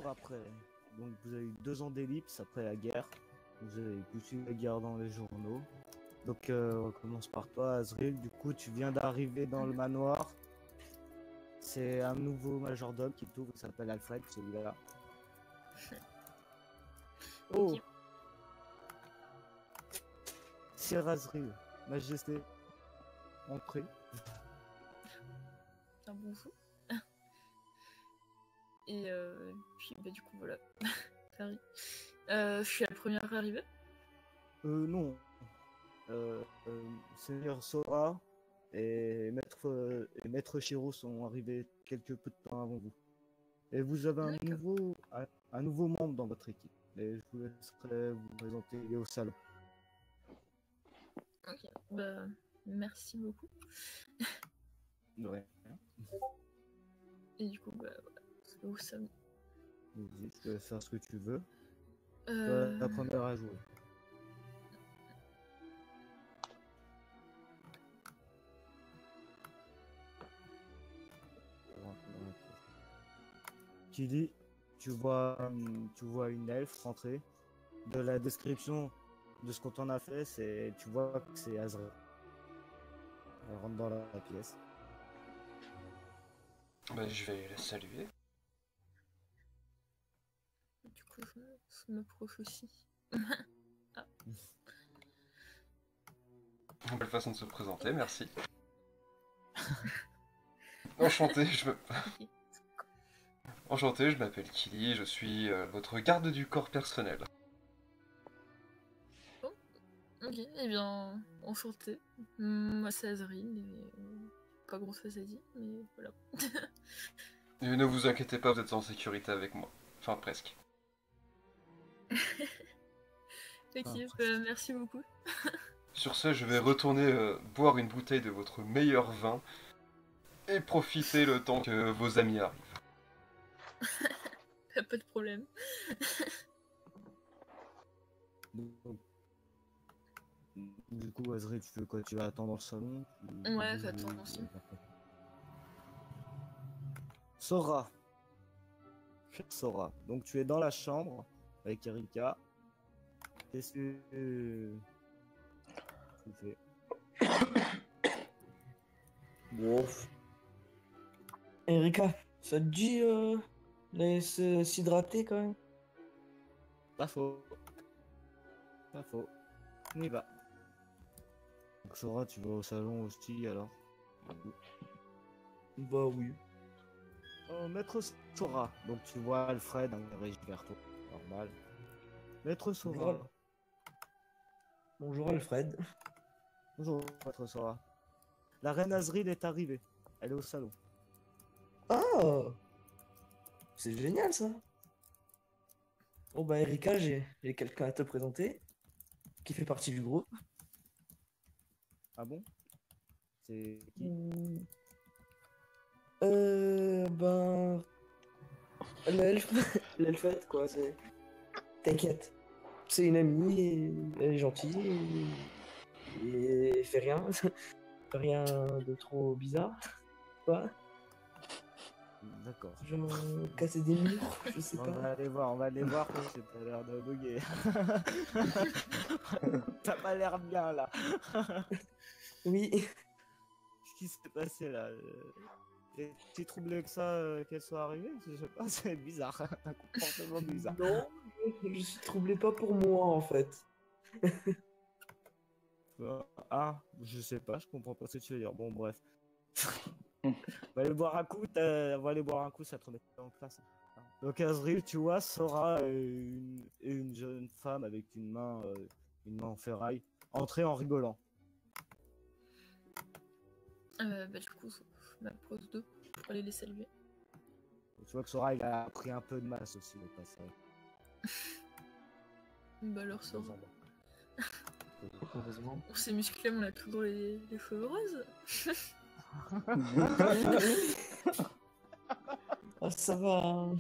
jours après. Donc vous avez eu 2 ans d'ellipse après la guerre. Vous avez pu suivre la guerre dans les journaux. Donc on commence par toi, Azril. Du coup, tu viens d'arriver dans le manoir. C'est un nouveau majordome qui t'ouvre, il s'appelle Alfred, celui-là. Oh, Ok. Sir Azril, Majesté, entrez. Un bonjour. Et puis bah du coup voilà. Paris. Je suis la première arrivée. Non. Seigneur Sora et Maître Shiro sont arrivés quelque peu de temps avant vous. Et vous avez D'accord. un nouveau membre dans votre équipe. Et je vous laisserai vous présenter, il est au salon. Ok. Bah merci beaucoup. Ouais. Et du coup bah voilà. C'est au salon. Vas-y, tu peux faire ce que tu veux. Toi, Euh... la première à jouer. Kili, tu vois une elfe rentrer. De la description de ce qu'on t'en a fait, tu vois que c'est Azrael. Elle rentre dans la pièce. Bah, je vais la saluer. Du coup je m'approche aussi. Ah. Une belle façon de se présenter, merci. Enchanté, Ok. Enchanté, je m'appelle Kili, je suis votre garde du corps personnel. Oh. Ok. Eh bien enchanté. Moi c'est Azril. Et... pas grand chose à dire, mais voilà. Et ne vous inquiétez pas, vous êtes en sécurité avec moi. Enfin, presque. Ok, Ah, merci beaucoup. Sur ce, je vais retourner boire une bouteille de votre meilleur vin et profiter le temps que vos amis arrivent. Pas de problème. donc, du coup, Azrael, tu fais quoi? Tu vas attendre dans le salon? Ouais, j'attends aussi. Sora. Sora. Donc tu es dans la chambre avec Erika. Qu'est-ce que tu fais? Bon. Erika, ça te dit d'aller s'hydrater quand même? Pas faux. Pas faux. On y va. Donc, Sora, tu vas au salon aussi alors? Bah oui. Maître Sora. Donc tu vois Alfred dirige vers toi. Normal. Maître Sora. Bonjour Alfred. Bonjour, Maître Sora. La reine Azril est arrivée. Elle est au salon. Ah, c'est génial ça. Bon bah Erika, j'ai quelqu'un à te présenter qui fait partie du groupe. Ah bon? C'est qui? Ben l'elfette quoi, c'est. T'inquiète. C'est une amie, et elle est gentille et elle fait rien. Rien de trop bizarre. Pas. D'accord. Genre casser des murs, je sais On pas. va aller voir parce que t'as l'air de bugger. T'as pas l'air bien là. Oui. Qu'est-ce qui s'est passé là? T'es si troublé que ça qu'elle soit arrivée? Je sais pas, c'est bizarre. Un comportement bizarre. Non, je suis troublé pas pour moi en fait. Ah, je sais pas, je comprends pas ce que tu veux dire. Bon, bref. On va aller boire un coup, on va aller boire un coup, ça te remet en place. Donc Azril, tu vois, Sora et une jeune femme avec une main en ferraille entrer en rigolant. Bah du coup, je m'approche d'eux pour aller les saluer. Tu vois que Sora, il a pris un peu de masse aussi au passage. Bah alors ça va. Heureusement. On s'est musclé, on a toujours les cheveux roses. Ah, ça va.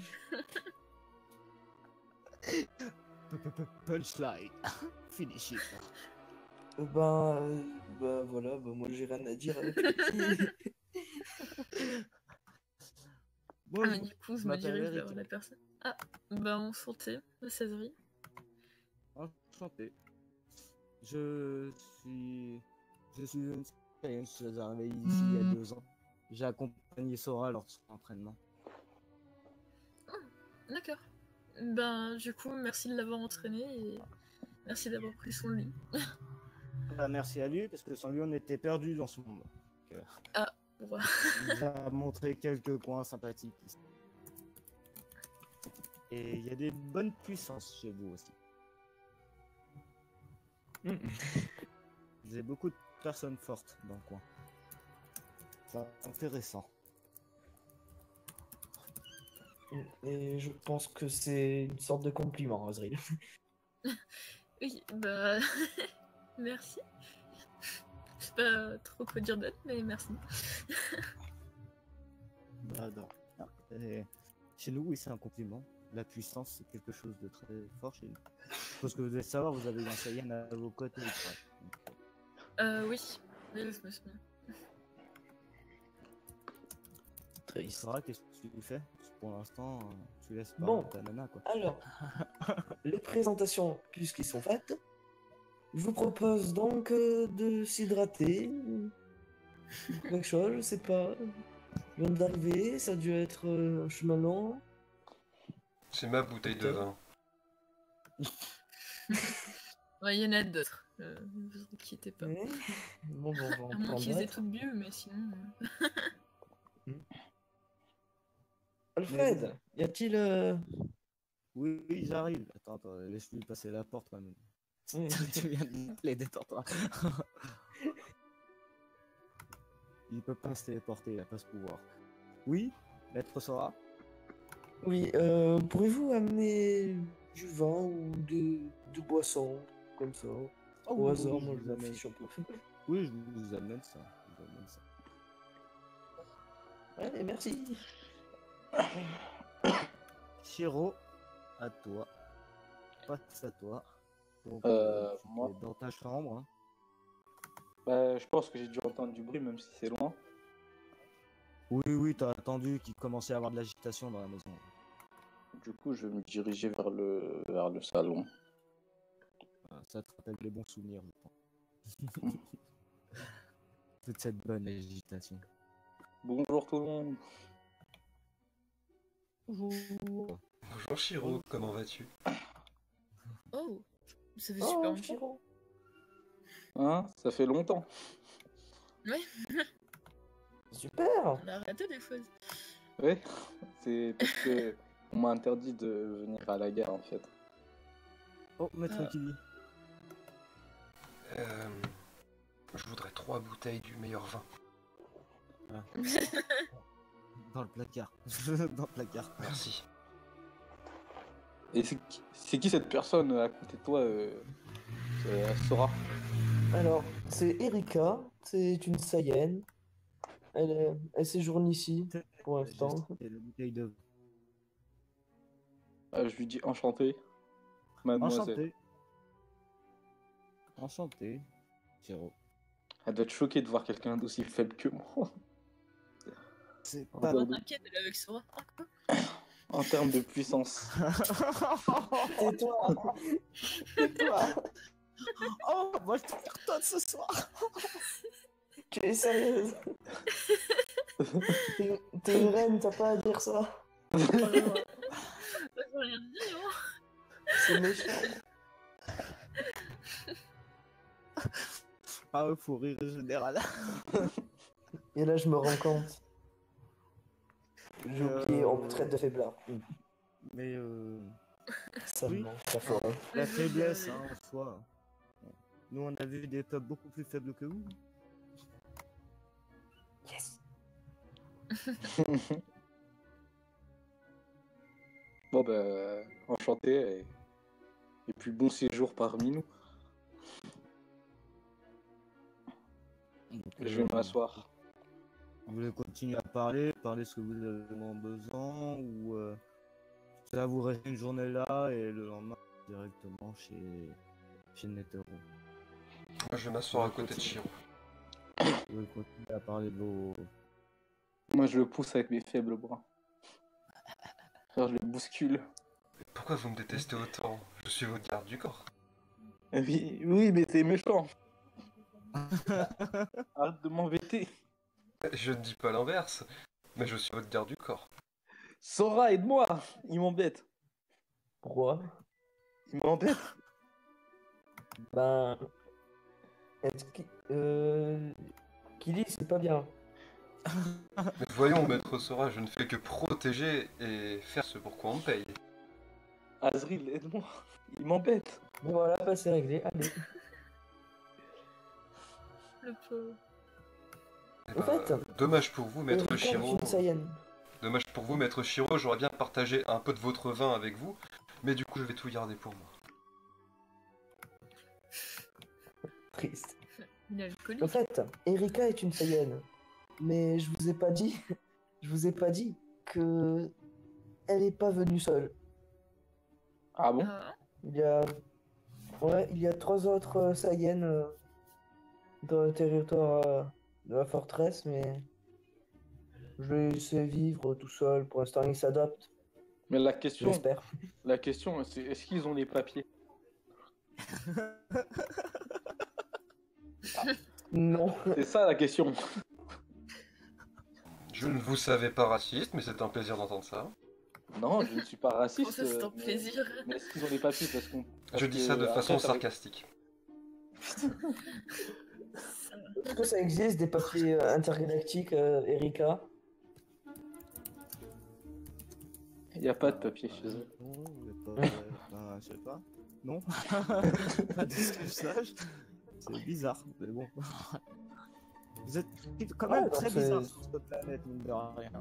Punchline. Finish it. Bah voilà, bah moi j'ai rien à dire. Bon, Ah mais du coup, je me m'appelle dirige vers Erika. la personne. Enchanté, la saiserie. Enchanté. Je suis une Saiyenne, je suis arrivé ici il y a 2 ans. J'ai accompagné Sora lors de son entraînement. D'accord. Du coup, merci de l'avoir entraîné et merci d'avoir pris soin de lui. Bah, merci à lui, parce que sans lui, on était perdu dans ce monde. Voilà. Il nous a montré quelques coins sympathiques ici. Et il y a des bonnes puissances chez vous aussi. Vous avez beaucoup de personnes fortes dans le coin. C'est intéressant. Et je pense que c'est une sorte de compliment, Azrael. Oui, merci. Je sais pas trop quoi dire d'autre, mais merci. Bah, non. Et chez nous, oui, c'est un compliment. La puissance, c'est quelque chose de très fort chez nous. Parce que vous devez savoir, vous avez un Saiyan à vos côtés. Oui. Oui, je me souviens. Triste. Sora, qu'est-ce que tu fais? Pour l'instant, tu laisses pas Bon. ta nana, quoi. Alors, les présentations, puisqu'ils sont faites, je vous propose donc de s'hydrater. Quelque chose, je sais pas. Je viens d'arriver, ça a dû être un chemin long. C'est ma bouteille de Peut-être. vin. Ouais, il y en a d'autres. Vous inquiétez pas. Ouais. Bon, À moins qu'ils aient toutes bu, mais sinon. Alfred, y a-t-il Oui, oui, j'arrive. Attends, laisse-lui passer la porte quand même. Oui. Tu viens de les détendre. Il peut pas se téléporter, il a pas ce pouvoir. Oui, maître Sora. Oui, pourriez-vous amener du vin ou de boissons comme ça Oh, au oui, hasard, oui, moi je je vous m'en amène. fiche un peu. Oui, je vous amène ça. Je vous amène ça. Allez, merci. Shiro, à toi. Passe à toi. Donc, tu Moi, es dans ta chambre. Hein. je pense que j'ai dû entendre du bruit, même si c'est loin. Oui, oui, t'as attendu qu'il commençait à avoir de l'agitation dans la maison. Du coup, je vais me diriger vers le salon. Voilà, ça te rappelle les bons souvenirs, je pense. Toute cette bonne agitation. Bonjour tout le monde. Bonjour. Bonjour Shiro, comment vas-tu? Oh, ça fait super Oh, longtemps. Chiro. Hein? Ça fait longtemps. Super. On a arrêté des fois. Oui, c'est parce que on m'a interdit de venir à la gare en fait. Oh, maître Kili. Je voudrais 3 bouteilles du meilleur vin. Dans le placard. Dans le placard. Merci. Et c'est qui cette personne à côté de toi, Sora? Alors, c'est Erika, c'est une Saiyenne. Elle séjourne ici pour l'instant. C'est la bouteille de... Je lui dis enchanté, mademoiselle. Enchanté. Enchanté. Shiro. Elle doit être choquée de voir quelqu'un d'aussi faible que moi. C'est En pas... termes de- T'inquiète, elle est avec Sora. en termes de puissance. Tais-toi. Tais-toi. Oh, moi je te cartonne ce soir. Tu es sérieuse? T'es une reine, t'as pas à dire ça. Ça veut rien dire, hein. C'est méchant. Ah ouais, faut rire général. Et là, je me rends compte. J'ai oublié, on me traite de faiblard. Mais Ça Oui. me manque, ça faut. la faiblesse, hein, en soi. Nous, on a vu des peuples beaucoup plus faibles que vous. Yes. Bon enchanté et puis bon séjour parmi nous. Donc, Je vais m'asseoir. Vous voulez continuer à parler ce que vous avez vraiment besoin, ou ça vous rester une journée là et le lendemain directement chez Netero. Moi, je vais m'asseoir à côté de Shiro. Vous voulez continuer à parler de vos... Moi je le pousse avec mes faibles bras. Alors je le bouscule. Pourquoi vous me détestez autant? Je suis votre garde du corps. Oui, mais t'es méchant. Arrête de m'embêter. Je ne dis pas l'inverse, mais je suis votre garde du corps. Sora, aide-moi. Il m'embête. Pourquoi? Il m'embête. Ben. Est-ce que. Kili, c'est pas bien. Mais voyons, maître Sora, je ne fais que protéger et faire ce pour quoi on me paye. Azril, aide-moi. Il m'embête. Bon, voilà, bah, c'est réglé. Allez. Le pauvre. Eh En ben, fait, dommage pour vous, maître Erika est Shiro. une Saiyenne. Dommage pour vous, maître Shiro, j'aurais bien partagé un peu de votre vin avec vous, mais du coup, je vais tout garder pour moi. Triste. Il est alcoolique. En fait, Erika est une Saiyenne. Mais je vous ai pas dit. Je vous ai pas dit que. Elle est pas venue seule. Ah bon? Ah, Il y a. Ouais, il y a 3 autres Saiyens dans le territoire de la forteresse, mais. Je vais laisser vivre tout seul. Pour l'instant, ils s'adaptent. Mais la question, J'espère. c'est est-ce qu'ils ont les papiers? Non. C'est ça la question. Je ne vous savais pas raciste, mais c'est un plaisir d'entendre ça. Non, je ne suis pas oh, raciste. ça c'est un mais- plaisir. Mais est-ce qu'ils ont les papiers parce qu'on. Je dis ça de façon Ça- sarcastique. Est-ce que ça existe des papiers intergalactiques, Erika? Il n'y a pas de papier chez eux. Non, il y a pas. Ben, je sais pas. Non. Pas de ce que je sache. C'est bizarre, mais bon. Vous êtes quand même Ouais, très donc c'est- bizarre sur cette planète, mine de rien.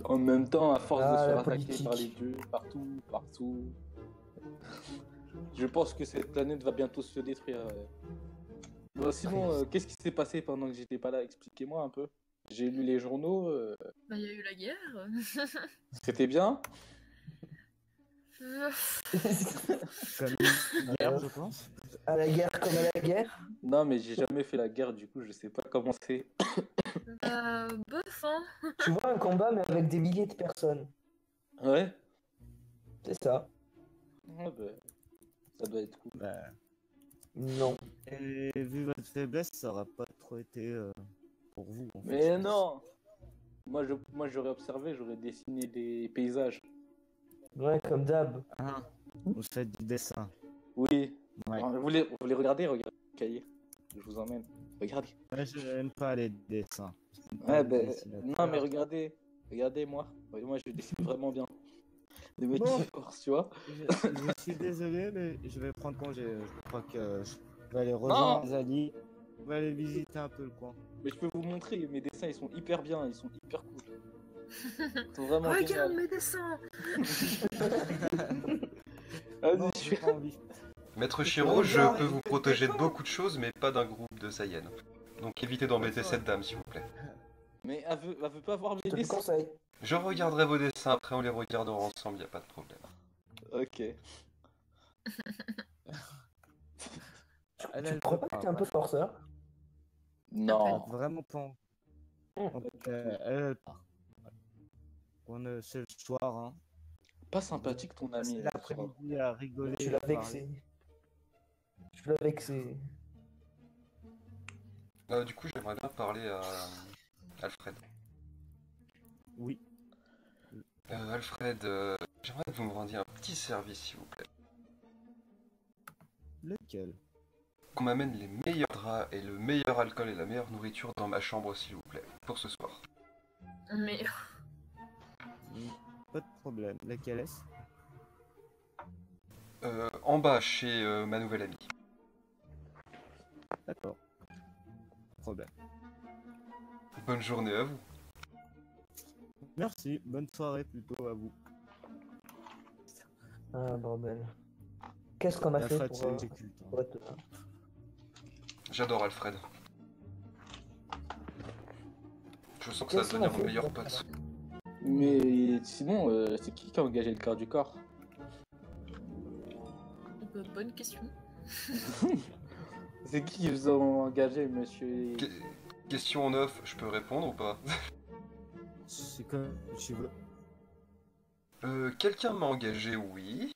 En même temps, à force de Ah, se la faire attaquer politique. par les dieux, partout. Je pense que cette planète va bientôt se détruire. Bon, sinon, qu'est-ce qui s'est passé pendant que j'étais pas là? Expliquez-moi un peu. J'ai lu les journaux. Bah, il y a eu la guerre. C'était bien. Comme une guerre, je pense. À la guerre comme à la guerre? Non, mais j'ai jamais fait la guerre, du coup, je sais pas comment c'est. Bof, hein. Tu vois un combat, mais avec des milliers de personnes. Ouais. C'est ça. Ouais, bah, ça doit être cool. Bah, Non. et vu votre faiblesse, ça aura pas trop été pour vous. En fait, je Mais pense. non. Moi, j'aurais observé, j'aurais dessiné des paysages. Ouais, comme d'hab. Ah, vous faites du dessin. Oui. Ouais. Alors, vous voulez regarder? Regardez le cahier. Je vous emmène. Regardez. Ouais, je n'aime pas les dessins. Ouais, ben, non, mais regardez moi. Moi, je dessine vraiment bien. Les mecs Bon. qui forcent, tu vois. Je suis désolé, mais je vais prendre congé. Je crois que je vais aller rejoindre les alliés. On va aller visiter un peu le coin. Mais je peux vous montrer, mes dessins, ils sont hyper bien, ils sont hyper cool. Ils sont vraiment Regarde géniaux. mes dessins. Non, Vas-y, j'ai pas envie. Maître Shiro, je peux vous protéger de beaucoup de choses, mais pas d'un groupe de Saiyans. Donc évitez d'embêter cette dame, s'il vous plaît. Mais elle veut pas voir mes Je te le dessins. conseille. Je regarderai vos dessins, après on les regardera ensemble, y a pas de problème. Ok. Tu crois pas que t'es un peu forceur? Non. Vraiment pas. Donc, elle part. C'est le soir, hein. Pas sympathique ton ami. C'est l'après-midi à rigoler. Tu l'as à parler. vexé. Tu l'as vexé. Du coup, j'aimerais bien parler à Alfred. Oui. Alfred, j'aimerais que vous me rendiez un petit service, s'il vous plaît. Lequel? Qu'on m'amène les meilleurs draps et le meilleur alcool et la meilleure nourriture dans ma chambre, s'il vous plaît, pour ce soir. Mais Pas de problème. Lequel est-ce? En bas, chez ma nouvelle amie. D'accord. Pas de problème. Bonne journée à vous. Merci. Bonne soirée plutôt à vous. Ah, bordel. Qu'est-ce qu'on a La fait fête, pour, c'est exécute, hein. pour être... J'adore Alfred. Je sens que ça va Qu'est-ce qu'on devenir a mon fait meilleur pour- pote. Mais sinon, c'est qui a engagé le quart du corps? bonne question. C'est qui vous a engagé, monsieur? Question en off, je peux répondre ou pas? C'est comme tu veux. Quelqu'un m'a engagé, oui.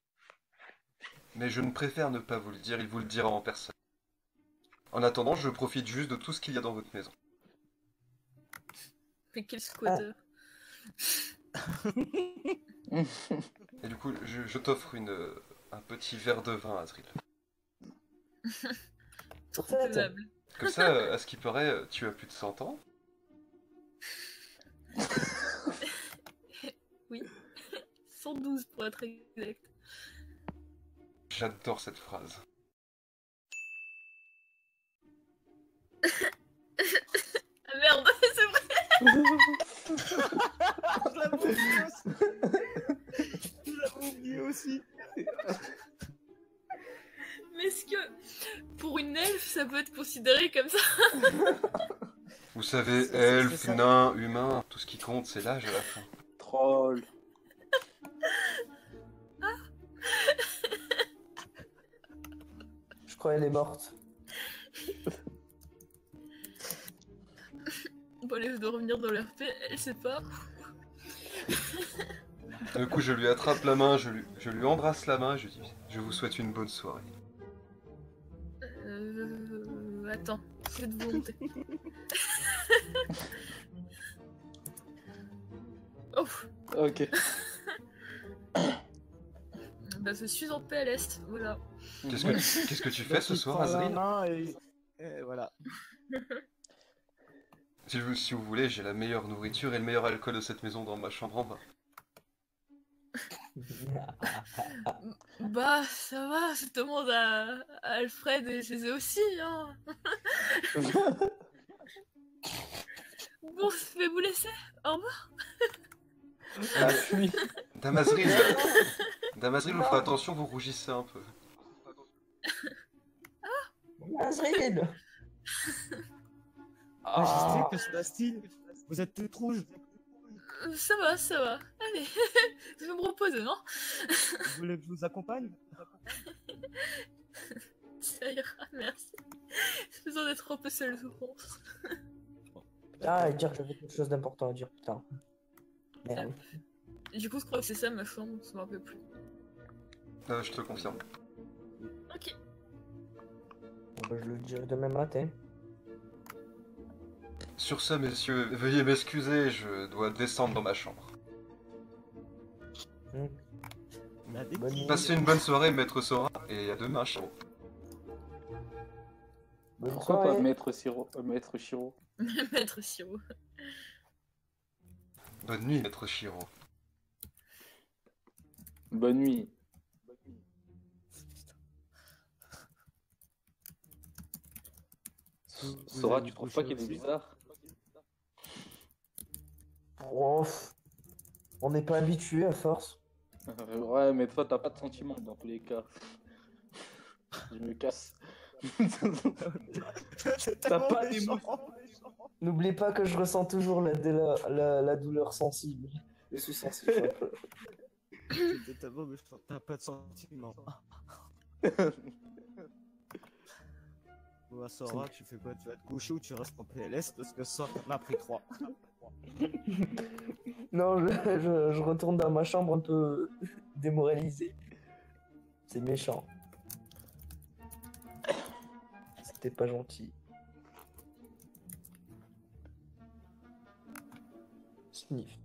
Mais je ne préfère ne pas vous le dire, il vous le dira en personne. En attendant, je profite juste de tout ce qu'il y a dans votre maison. Mais quel squatter. Et du coup, je t'offre un petit verre de vin, Azril. Trop Faites. aimable. Comme ça, à ce qui paraît, tu as plus de 100 ans. Oui. 112 pour être exact. J'adore cette phrase. Ah merde, c'est vrai. Je l'avais oublié aussi. Je l'avais oublié aussi. Mais est-ce que pour une elfe, ça peut être considéré comme ça? Vous savez, C'est elfe, ça. nain, humain, tout ce qui compte, c'est l'âge à la fin. Troll. Je crois qu'elle est morte. Bon, elle de revenir dans l'RP, elle sait pas. Du coup, je lui attrape la main, je lui embrasse la main et je dis « Je vous souhaite une bonne soirée ». Attends, c'est de volonté. Oh, Ok. bah je suis en PLS, voilà. Qu'est-ce que tu fais ce Il soir, prend la Azril? main et voilà. Si vous voulez, j'ai la meilleure nourriture et le meilleur alcool de cette maison dans ma chambre en bas. Bah ça va, je demande à Alfred et je les ai aussi, hein. Bon, je vais vous laisser. Au revoir. Ah, oui. Dame Azril, vous ferez attention, vous rougissez un peu. Azril. Ah, que se passe-t-il? Vous êtes toute rouge. Ça va, ça va. Allez, je vais me reposer, non? Vous voulez que je vous accompagne? Ça ira, merci. J'ai besoin d'être un peu seule, je pense. Ah, et dire que j'avais quelque chose d'important à dire, putain. Merde. Du coup, je crois que c'est ça ma chambre, je m'en rappelle plus. Je te confirme. Ok. Bon, bah, je le dirai demain matin. Sur ce, messieurs, veuillez m'excuser, je dois descendre dans ma chambre. On a des Bonne nuit. Passez une bonne soirée, maître Sora, et à demain, Chiro. Bonne Pourquoi pas soirée. Maître Shiro? Maître Shiro. Maître Siro. Bonne nuit, maître Chiro. Bonne nuit. Sora, allez tu trouves coucher pas qu'il est aussi bizarre? Oh, on n'est pas habitué à force. Ouais, mais toi, t'as pas de sentiments dans tous les cas. Je me casse. C'est T'as tellement pas méchant. N'oublie pas que je ressens toujours la douleur sensible. Je suis sensible. C'est tellement méchant. T'as pas de sentiments. Bon, Sora, tu fais quoi? Tu vas te coucher ou tu restes en PLS parce que Sora m'a pris 3. Non, je retourne dans ma chambre un peu démoralisé. C'est méchant. C'était pas gentil. Sniff.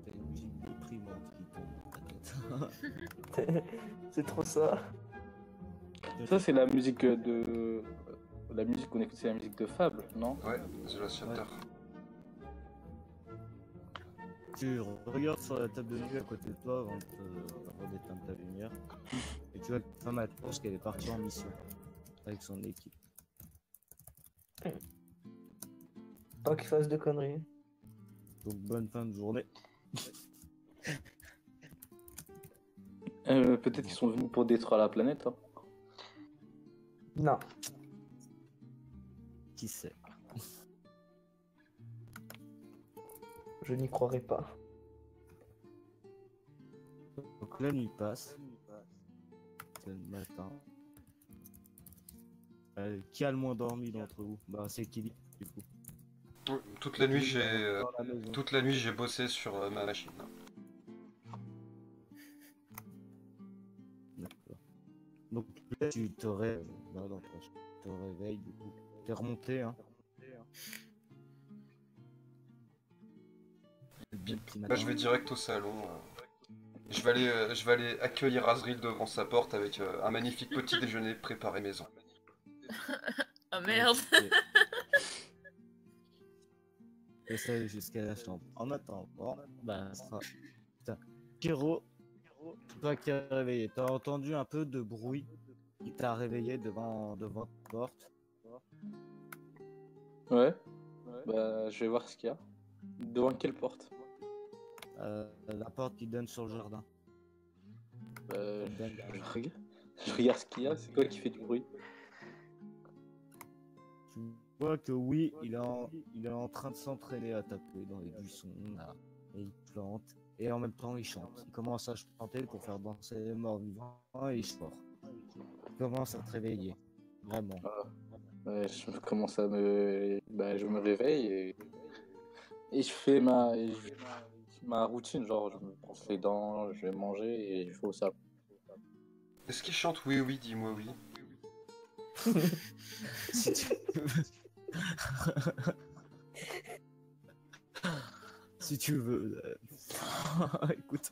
T'as une musique déprimante qui tombe dans ta tête. C'est trop ça. Ça, c'est la musique de. La musique qu'on écoute, c'est la musique de Fable, non? Ouais, The Lost Chapter. Tu regardes sur la table de nuit à côté de toi avant d'éteindre ta lumière. Et tu vois que ta femme elle pense qu'elle est partie en mission avec son équipe. Pas qu'il fasse de conneries. Donc bonne fin de journée. Peut-être qu'ils sont venus pour détruire la planète. Hein. Non. Qui sait? Je n'y croirais pas. Donc la nuit passe. C'est le matin. Qui a le moins dormi d'entre vous? Bah, c'est Kili, du coup. Toute la nuit, Dans la maison. toute la nuit, j'ai bossé sur ma machine. D'accord. Donc là, tu te réveilles. Voilà, tu te réveilles, du coup. T'es remonté, hein. Bien petit Bah, matin. je vais direct au salon. Je vais aller accueillir Azril devant sa porte avec un magnifique petit déjeuner préparé maison. Ah merde. Et ça jusqu'à la chambre. En attendant, bah, ça sera... Putain. Kiro, toi qui es réveillé, t'as entendu un peu de bruit qui t'a réveillé devant ta porte. Ouais. Bah, je vais voir ce qu'il y a. Devant quelle porte? La porte qui donne sur le jardin. Je regarde ce qu'il y a, c'est quoi qui fait du bruit? Tu vois que oui, il est en train de s'entraîner à taper dans les buissons, là. Et il plante, et en même temps il chante. Il commence à chanter pour faire danser les morts vivants, et il sort. Il commence à te réveiller, vraiment. Ouais, je commence à me... Bah, je me réveille et je fais ma routine, genre je me brosse les dents, je vais manger et je vais au salon. Est-ce qu'il chante oui, oui, dis-moi oui? Si tu veux. Si tu veux. Écoute.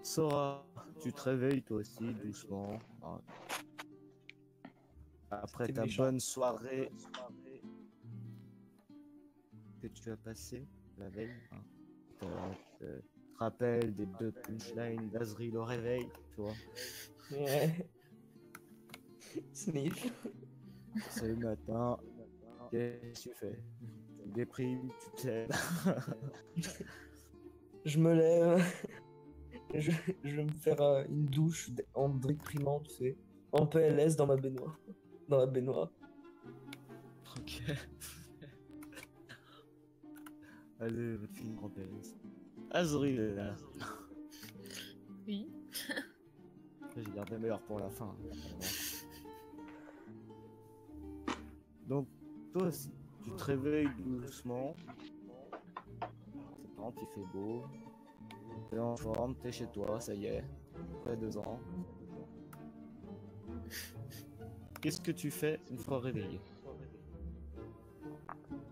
Sora, tu te réveilles toi aussi doucement. Après C'était ta méchant. bonne soirée que tu as passée la veille, hein. Tu te rappelles des 2 punchlines d'Azril au réveil, tu vois. Ouais. Sniff. C'est le matin. Qu'est-ce que tu fais? Tu te déprimes, tu t'aides. Je me lève. Je vais me faire une douche en déprimant, tu sais. En PLS dans ma baignoire. Dans la baignoire. Ok. Allez, votre fille en PLS. Azril est là. Oui. J'ai gardé le meilleur pour la fin. Donc, toi aussi, tu te réveilles doucement. C'est temps, il fait beau. T'es en forme, t'es chez toi, ça y est. Après 2 ans. Qu'est-ce que tu fais une fois réveillé?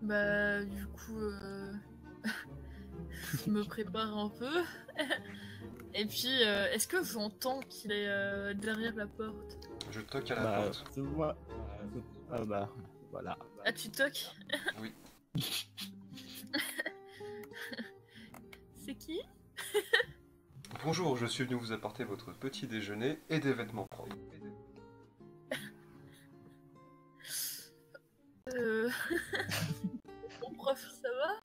Bah, du coup, je me prépare un peu. Et puis, est-ce que j'entends qu'il est derrière la porte? Je toque à la Bah, porte. c'est moi. Ah bah, voilà. Ah, tu toques? Oui. C'est qui? Bonjour, je suis venu vous apporter votre petit déjeuner et des vêtements propres. Mon prof, ça va?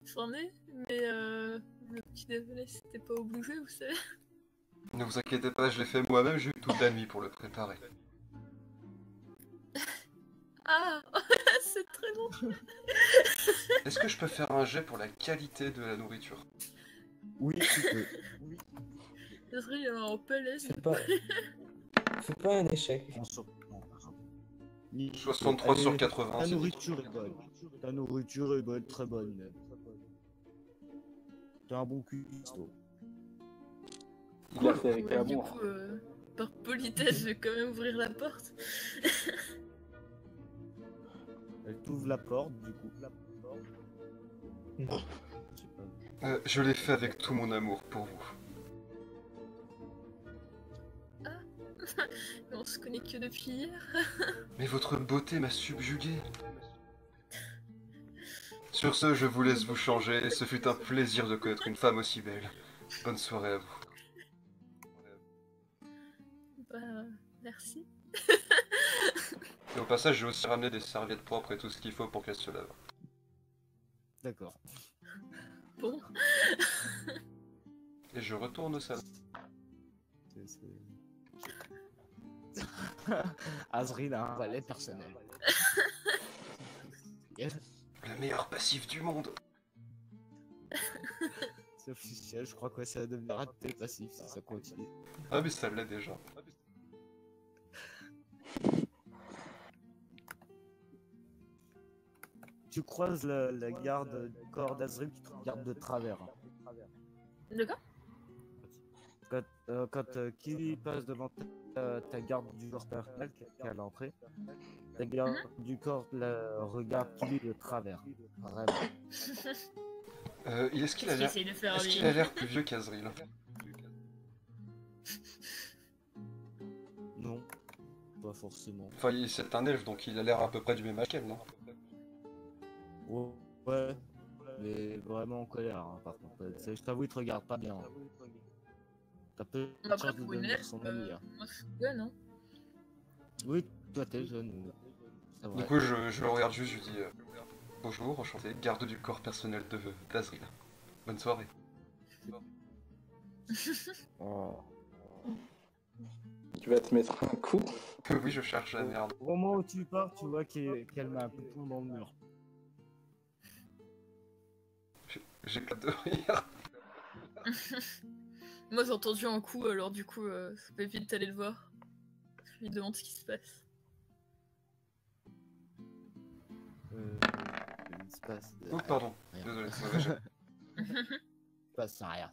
J'en ai, mais le petit déjeuner, c'était pas obligé, vous savez. Ne vous inquiétez pas, je l'ai fait moi-même, j'ai eu toute la nuit pour le préparer. Ah, c'est très bon. Est-ce que je peux faire un jet pour la qualité de la nourriture? Oui, tu peux. Désolé, il est en PLS. Fais pas un échec. On s'en- non, non. 63 sur Allez, 80, Ta c'est nourriture est bonne. Ta nourriture est bonne, très bonne même. T'as un bon cuistot. Il l'a fait avec Ouais, du amour. coup, par politesse, je vais quand même ouvrir la porte. Elle t'ouvre la porte, du coup. Je sais pas. Je l'ai fait avec tout mon amour pour vous. On se connaît que depuis hier. Mais votre beauté m'a subjugué. Sur ce, je vous laisse vous changer, ce fut un plaisir de connaître une femme aussi belle. Bonne soirée à vous. Bah, merci. Et au passage, j'ai aussi ramené des serviettes propres et tout ce qu'il faut pour qu'elle se lave. D'accord. Bon, Et je retourne au salon. Azril a un valet personnel. Le meilleur passif du monde. C'est officiel, je crois que ça deviendra tes passifs si ça continue. Ah mais ça l'est déjà. tu croises la garde du corps d'Azril qui te regarde de travers. D'accord. Quand Kili passe devant ta garde du corps personnel qui est à l'entrée, ta garde du corps regarde Kili de travers. Vraiment. Est-ce qu'il a J'essaye de faire est-ce lui. qu'il a l'air plus vieux qu'Azril? Non, pas forcément. Enfin, c'est un elfe, donc il a l'air à peu près du même âge qu'elle, non? Ouais, mais vraiment en colère, hein, par contre. Je t'avoue, il te regarde pas bien. T'as peu de Après, chance de pour une devenir elfe, son ami. Hein. moi je suis jeune, hein. Oui, toi t'es jeune. C'est vrai. Du coup, je le regarde juste, je lui dis bonjour, enchanté, garde du corps personnel d'Azril. Bonne soirée. Oh. Tu vas te mettre un coup. Oui, je cherche la merde. Au moment où tu pars, tu vois qu'elle met un coup de poing dans le mur. J'éclate de rire. Moi j'ai entendu un coup, alors du coup, ça peut vite aller le voir. Je lui demande ce qui se passe. Il se passe. Oh, pardon, Rien. désolé, c'est mauvais jet. Il se passe rien.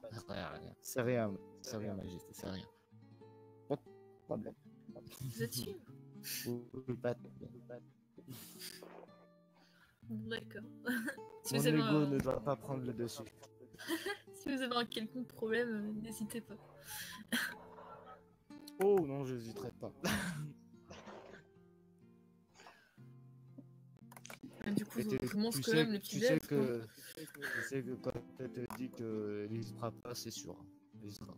C'est rien, Majesté, c'est rien. Pas de problème. Vous êtes sûr? Oui, pas de problème. D'accord. Si Mon vous avez ego un... ne doit pas prendre le dessus. si vous avez un quelconque problème, n'hésitez pas. Oh non, j'hésiterai pas. Du coup, Et je commence quand même le petit tu sais déj, quoi. tu sais que quand elle te dit que il sera pas, c'est sûr. Il sera.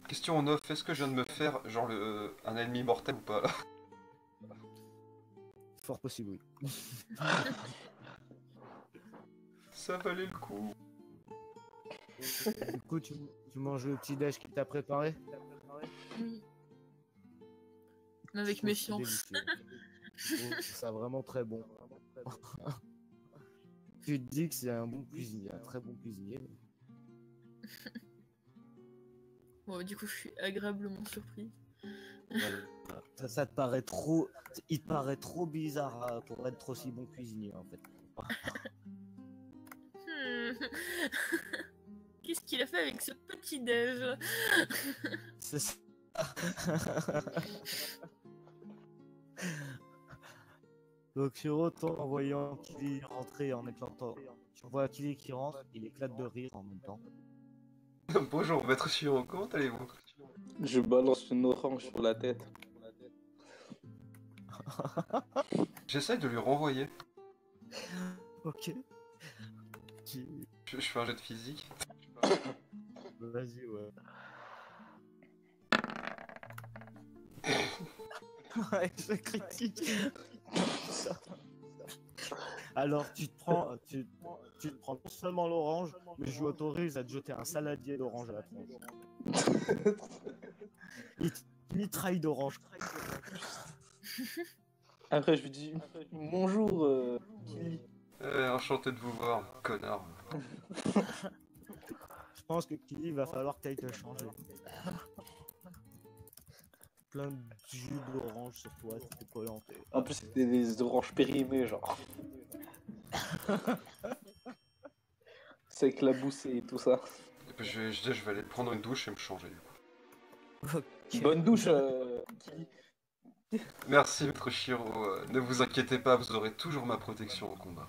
Question en off, est-ce que je viens de me faire genre un ennemi mortel ou pas là? Fort possible, oui. Ça valait le coup. Du coup, tu manges le petit déj qu'il t'a préparé. Oui. Mais avec Je trouve méfiance. que c'est délicieux. Je trouve ça vraiment très bon. Tu te dis que c'est un bon cuisinier, un très bon cuisinier. Bon, du coup, je suis agréablement surprise. Voilà. Ça te paraît trop. Il te paraît trop bizarre pour être aussi bon cuisinier en fait. Qu'est-ce qu'il a fait avec ce petit déj? C'est ça. Donc Shiro, toi, en voyant Kili rentrer en éclatant, tu vois Kili qui rentre, il éclate de rire en même temps. Bonjour, maître Shiro, comment allez-vous? Je balance une orange sur la tête. J'essaye de lui renvoyer. Ok. Je fais un jet de physique. Vas-y, ouais. Ouais, je critique. Alors tu te prends non seulement l'orange, mais je l'autorise à te jeter un saladier d'orange à la tronche. Il te mitraille d'orange. Après, je lui dis bonjour, Kili. Enchanté de vous voir, connard. Je pense que Kili va falloir que tu ailles te changer. Plein de jus d'orange sur toi, c'était collant. En plus, c'était des oranges périmées, genre. C'est éclaboussé et tout ça. Et puis je vais aller prendre une douche et me changer du coup. Ok. Bonne douche, Kili. Merci maître Shiro, ne vous inquiétez pas, vous aurez toujours ma protection au combat.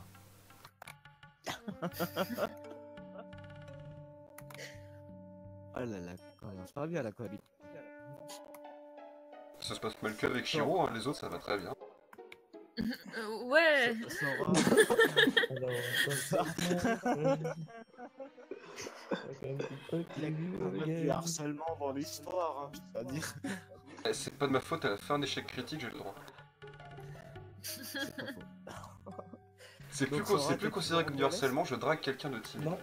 Ah là là, quand même, c'est pas bien la cohabite. Ça se passe mal qu'avec Shiro, hein, les autres ça va très bien. Ouais. Il y a quand même du harcèlement dans l'histoire, hein, c'est-à-dire. C'est pas de ma faute, elle a fait un échec critique, j'ai le droit. C'est pas faux. C'est Donc, plus, plus considéré comme du harcèlement, je drague quelqu'un de timide. Non.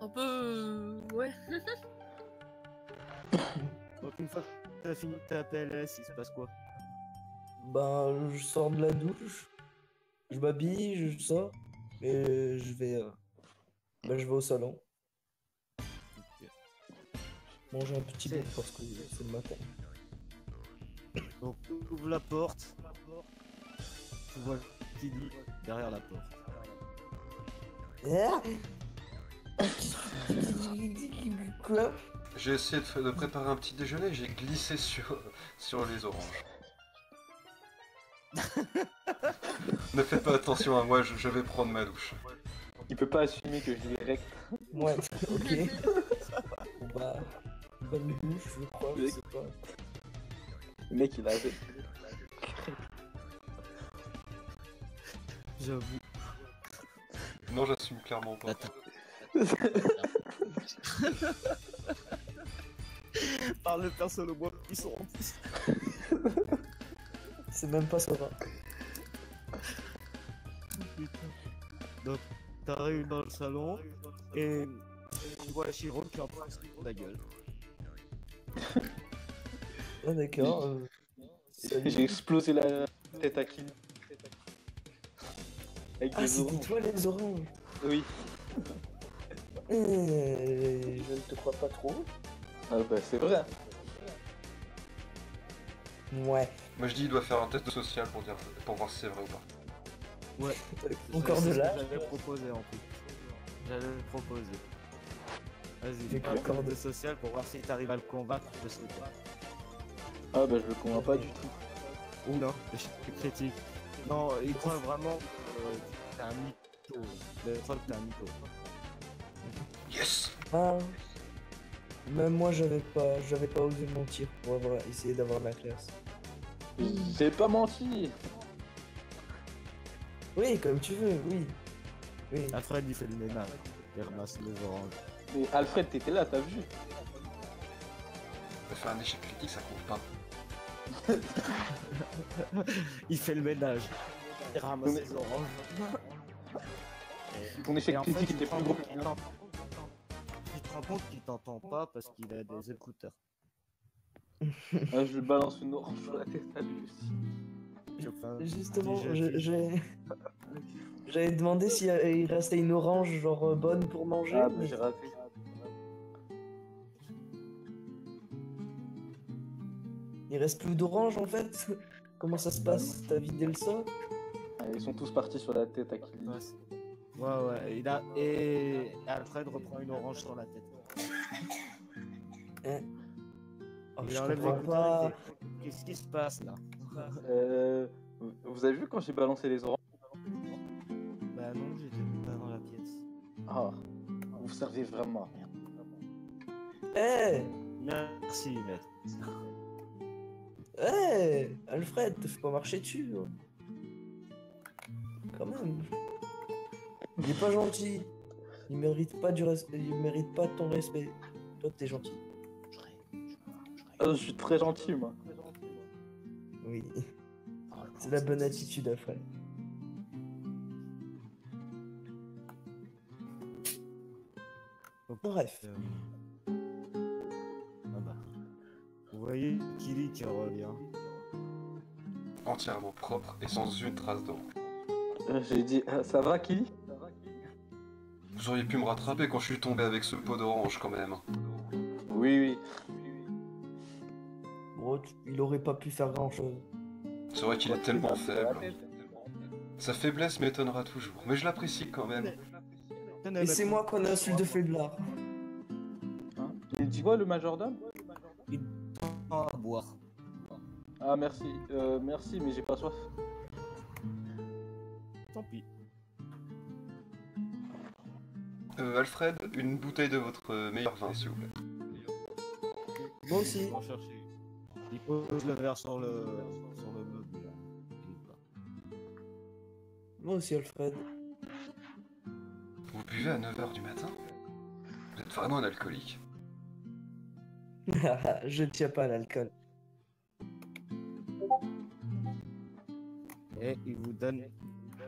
Un peu... ouais. Donc une fois que t'as fini ta PLS, il se passe quoi? Bah, je sors de la douche, je m'habille, je sors, et je vais au salon. Manger un petit bout parce que c'est le matin. Donc tu ouvres la porte, tu vois qu'il dit derrière la porte. Ah Quoi? J'ai essayé de préparer un petit déjeuner, j'ai glissé sur les oranges. Ne faites pas attention à moi, je vais prendre ma douche. Il peut pas assumer que je l'ai rect. Ouais, ok. Bon bah, bonne bouche, je crois, je sais pas. Le mec, il a... J'avoue. Non, j'assume clairement pas. Attends. Par les personnes au bois qui sont en plus. C'est même pas ça va. Donc, t'arrives dans le salon et tu vois Shiro qui est en train de se prendre la gueule. Ah d'accord. Salut. J'ai explosé la tête à qui? Avec Ah, des c'était oranges. toi les oranges. Oui. Je ne te crois pas trop. Ah bah c'est vrai. Ouais. Moi je dis il doit faire un test social pour voir si c'est vrai ou pas. Ouais. Encore C'est de ce que là. j'avais proposé en plus. J'avais proposé. Vas-y, J'ai fais un encore test de- de social pour voir si t'arrives à le convaincre de ce truc. Ah bah je le convainc pas du tout. Ou non, je critique. Non, il croit vraiment que t'es un mytho. Le truc t'es un mytho. Yes! Ah. Même moi j'avais pas osé mentir pour essayer d'avoir de la classe. J'ai pas menti. Oui, comme tu veux, oui. Oui. Alfred il fait le ménage. Il ramasse les oranges. Mais Alfred, t'étais là, t'as vu? T'as fait un échec critique, ça compte pas. Il fait le ménage. Il ramasse Mais- les oranges. Ton échec Et en fait, critique était plus gros que tu te rends compte qu'il t'entend pas parce qu'il a des écouteurs. Ah, je lui balance une orange sur la tête à lui aussi. Enfin, Justement, déjà, j'avais demandé s'il restait une orange genre bonne pour manger. Ah bah mais j'ai raté. il reste plus d'orange en fait. Comment ça se passe? T'as vidé le sac? Ah, ils sont tous partis sur la tête à qui. ouais, et Alfred reprend une orange sur la tête. Oh, Il je enlève comprends l'écouteur, pas. il dit, qu'est-ce qui se passe là? Vous avez vu quand j'ai balancé les oranges? Bah non, j'étais pas dans la pièce. Ah, vous servez vraiment à rien. Eh, Merci, maître. Alfred, te fais pas marcher dessus. Hein. Quand même. Il est pas gentil. Il mérite pas il mérite pas ton respect. Toi, t'es gentil. Ah, je suis très gentil moi. Oui. C'est la bonne attitude, Alfred. Bref. Ah bah. Vous voyez Kili qui revient. Entièrement propre et sans une trace d'eau. J'ai dit, ça va Kili? Vous auriez pu me rattraper quand je suis tombé avec ce pot d'orange quand même. Oui, oui. Bon, il aurait pas pu faire grand chose. C'est vrai qu'il est tellement faible. Sa faiblesse m'étonnera toujours, mais je l'apprécie quand même. Et c'est moi qu'on insulte de faiblard. Hein, il dit quoi le majordome? À boire. Ah merci, merci mais j'ai pas soif. Tant pis. Alfred, une bouteille de votre meilleur vin, s'il vous plaît. Moi aussi. On va chercher. Il pose le verre sur le meuble. Là. Moi aussi, Alfred. Vous buvez à 9h du matin? Vous êtes vraiment un alcoolique. Je ne tiens pas à l'alcool. Et il vous donne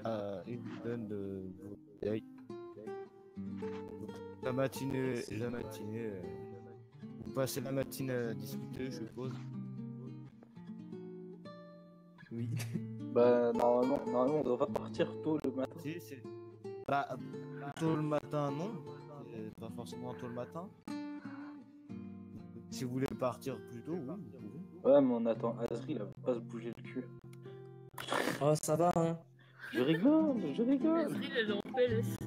de bouteilles. La matinée, vous passez la matinée à discuter, je suppose. Oui. Bah normalement on doit partir tôt le matin. Si, c'est. Bah, tôt le matin, non. Pas forcément tôt le matin. Si vous voulez partir plus tôt, oui, vous pouvez. Ouais mais on attend Azri, il va pas se bouger le cul. Oh, ça va, hein. Je rigole, je rigole. Azril, elle est en PLS.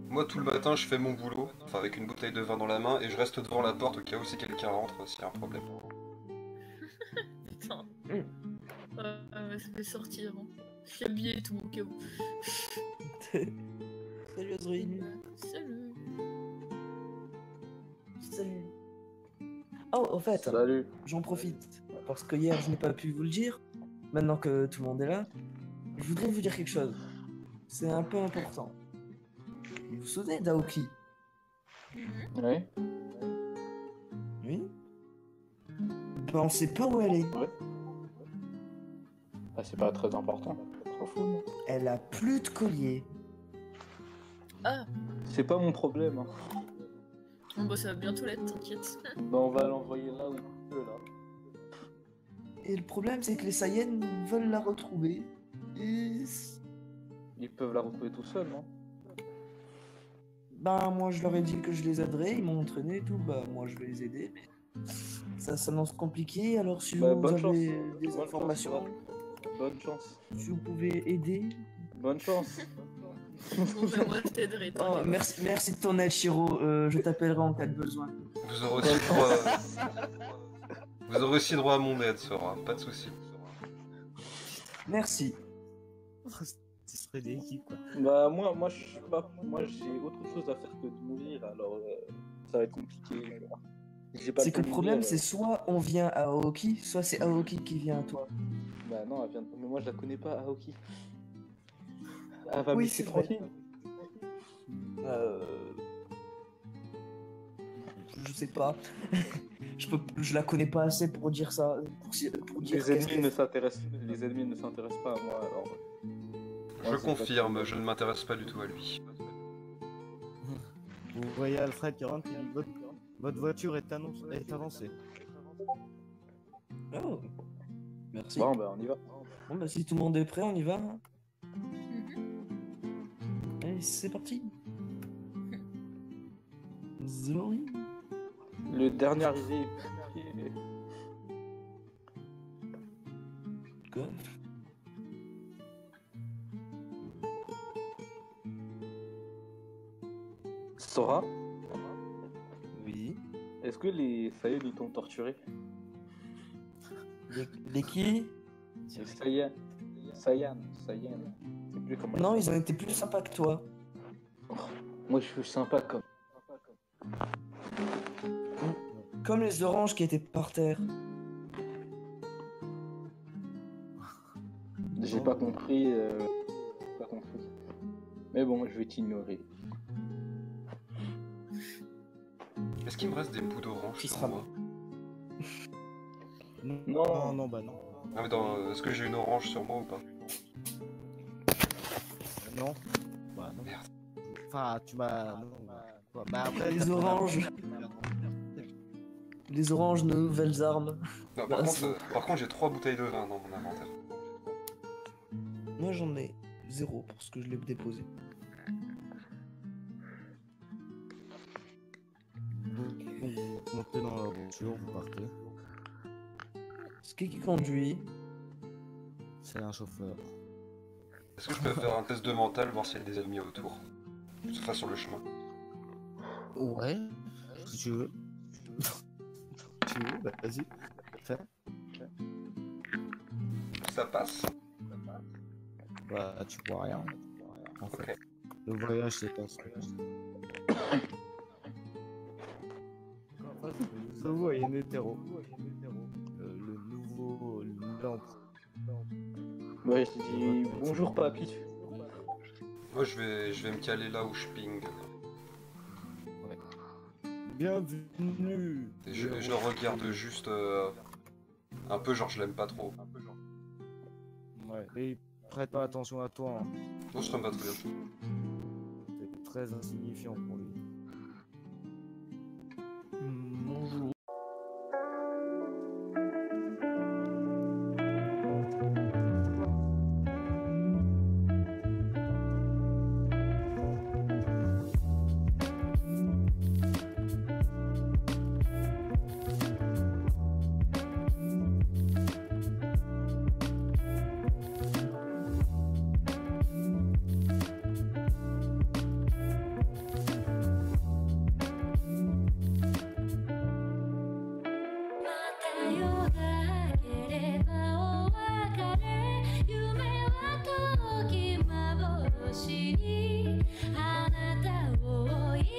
Moi, tout le matin, je fais mon boulot, enfin avec une bouteille de vin dans la main, et je reste devant la porte au cas où si quelqu'un rentre, s'il y a un problème. Putain. Ça fait sortir. Hein. Je suis habillé et tout au cas où. Salut Azril. Salut. Salut. Oh, en fait, Salut. j'en profite. Parce que hier, je n'ai pas pu vous le dire. Maintenant que tout le monde est là, je voudrais vous dire quelque chose. C'est un peu important. Vous vous souvenez d'Aoki? Oui. Oui. Ben, on sait pas où elle est. Ah, c'est pas très important. Trop fou, non? Elle a plus de collier. Ah, C'est pas mon problème. Hein. bon, bah ça va bientôt l'être, t'inquiète. Bah, on va l'envoyer là où il peut, là. Et le problème, c'est que les Saiyans veulent la retrouver. Et... Ils peuvent la retrouver tout seuls, non? Ben, moi, je leur ai dit que je les aiderais. Ils m'ont entraîné et tout. Bah, moi, je vais les aider. Mais ça s'annonce compliqué. Alors, si Bah, vous bonne avez chance. des Bonne informations, chance, bonne chance. si vous pouvez aider. Bonne chance. Bon, bah moi je t'aiderai. Oh, merci de ton aide, Shiro. Je t'appellerai en cas de besoin. Vous aurez aussi droit, vous aurez aussi droit à mon aide, Sora, pas de soucis. Merci. Ce serait des équipes, quoi. Bah, moi, je suis pas. Moi, j'ai autre chose à faire que de mourir, alors ça va être compliqué. J'ai pas C'est que le temps de problème, mourir, c'est soit on vient à Aoki, soit c'est Aoki qui vient à toi. Bah, non, elle vient de... Mais moi, je la connais pas, Aoki. Elle va me Oui, laisser c'est vrai. tranquille. Je sais pas. Je la connais pas assez pour dire ça. Pour dire Les qu'est-ce ennemis qu'elle ne s'intéressent pas à moi, alors. Je Ouais, c'est confirme, pas- je ne m'intéresse pas du tout à lui. Vous voyez Alfred qui rentre, qui dit votre voiture est avancée. Oh. Merci. Bon, bah, on y va. Bon, bah, si tout le monde est prêt, on y va. Hein. Mhm. Allez, c'est parti. Zori. Le dernier arrivé. Quoi? Sora, Oui. est-ce que les Saiyans ils t'ont torturé? Les qui? Les Saiyans. Saiyan. C'est plus comment Non, ils ils ont été plus sympas que toi. Moi, je suis sympa comme. Comme les oranges qui étaient par terre. J'ai pas compris. Pas compris. Mais bon, je vais t'ignorer. Est-ce qu'il me reste des bouts d'orange Qui sur sera moi? Non, bah non. Ah, mais est-ce que j'ai une orange sur moi ou pas? Non. Bah non. Merde. Enfin, tu m'as. Non, bah, bah après, Les t'as fait la- oranges. Les oranges, nos nouvelles armes. Non, Bah, par contre, j'ai 3 bouteilles de vin dans mon inventaire. Moi, j'en ai 0 parce que je l'ai déposé. Vous montez dans la voiture, vous partez. C'est qui conduit? C'est un chauffeur. Est-ce que je peux faire un test de mental, voir s'il y a des ennemis autour? Enfin, sur le chemin. Ouais. Si tu veux. Tu veux, bah vas-y. Fais. Ça passe. Bah tu vois rien. En fait. Ok. Le voyage c'est pas ça. Ça vous voyez un hétéro. Le nouveau lampe. Ouais, je dis bonjour, papy. Moi, je vais me caler là où je ping. Bienvenue. Et je le regarde juste un peu, genre je l'aime pas trop. Ouais. Et prête pas attention à toi. Hein. Non, je t'aime pas très bien. C'est très insignifiant pour lui. Bonjour.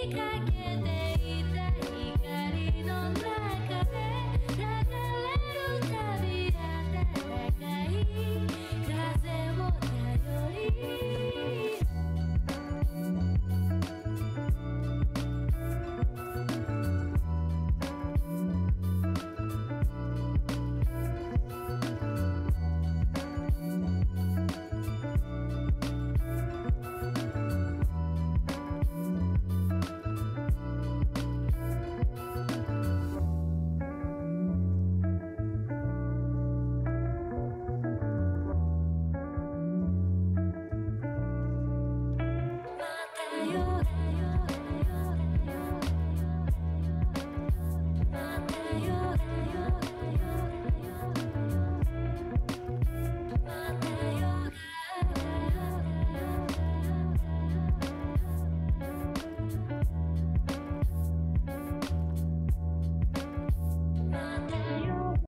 Kika